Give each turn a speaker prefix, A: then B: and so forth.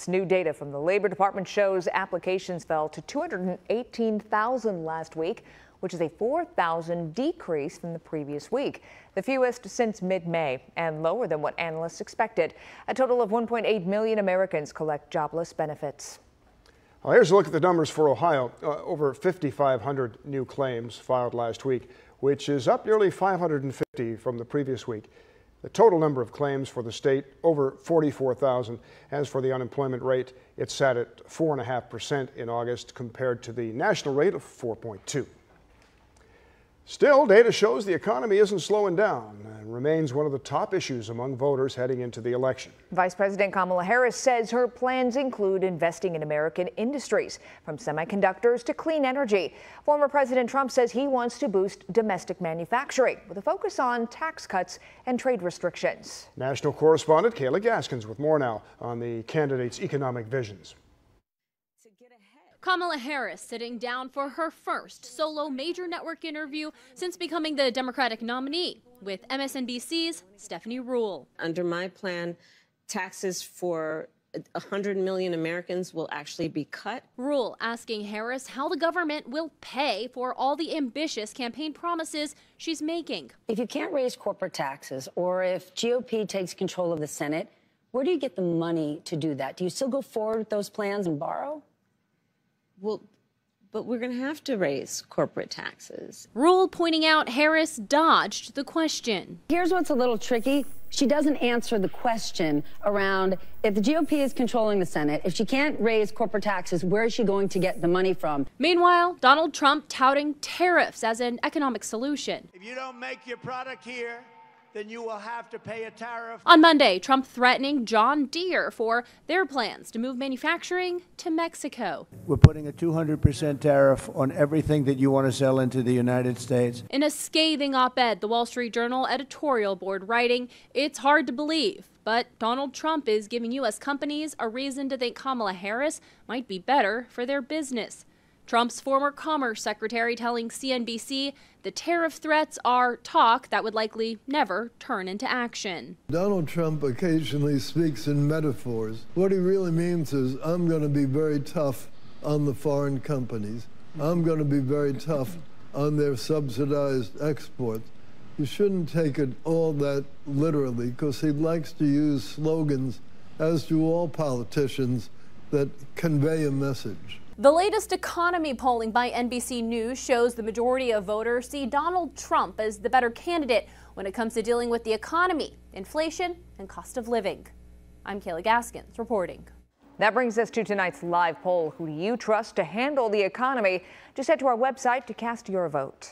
A: It's new data from the Labor Department shows applications fell to 218,000 last week, which is a 4,000 decrease from the previous week, the fewest since mid-May and lower than what analysts expected. A total of 1.8 million Americans collect jobless benefits.
B: Well, here's a look at the numbers for Ohio. Over 5,500 new claims filed last week, which is up nearly 550 from the previous week. The total number of claims for the state, over 44,000. As for the unemployment rate, it sat at 4.5% in August compared to the national rate of 4.2%. Still, data shows the economy isn't slowing down and remains one of the top issues among voters heading into the election.
A: Vice President Kamala Harris says her plans include investing in American industries, from semiconductors to clean energy. Former President Trump says he wants to boost domestic manufacturing with a focus on tax cuts and trade restrictions.
B: National correspondent Kayla Gaskins with more now on the candidates' economic visions.
C: Kamala Harris sitting down for her first solo major network interview since becoming the Democratic nominee with MSNBC's Stephanie Ruhle.
D: Under my plan, taxes for 100 million Americans will actually be cut.
C: Ruhle asking Harris how the government will pay for all the ambitious campaign promises she's making.
E: If you can't raise corporate taxes, or if GOP takes control of the Senate, where do you get the money to do that? Do you still go forward with those plans and borrow?
D: Well, but we're going to have to raise corporate taxes.
C: Ruhle pointing out Harris dodged the question.
E: Here's what's a little tricky. She doesn't answer the question around if the GOP is controlling the Senate, if she can't raise corporate taxes, where is she going to get the money from?
C: Meanwhile, Donald Trump touting tariffs as an economic solution.
F: If you don't make your product here, then you will have to pay a tariff.
C: On Monday, Trump threatening John Deere for their plans to move manufacturing to Mexico.
G: We're putting a 200% tariff on everything that you want to sell into the United States.
C: In a scathing op-ed, the Wall Street Journal editorial board writing, "It's hard to believe, but Donald Trump is giving U.S. companies a reason to think Kamala Harris might be better for their business." Trump's former Commerce Secretary telling CNBC the tariff threats are talk that would likely never turn into action.
H: Donald Trump occasionally speaks in metaphors. What he really means is, I'm going to be very tough on the foreign companies. I'm going to be very tough on their subsidized exports. You shouldn't take it all that literally, because he likes to use slogans, as do all politicians, that convey a message.
C: The latest economy polling by NBC News shows the majority of voters see Donald Trump as the better candidate when it comes to dealing with the economy, inflation, and cost of living. I'm Kayla Gaskins reporting.
A: That brings us to tonight's live poll. Who do you trust to handle the economy? Just head to our website to cast your vote.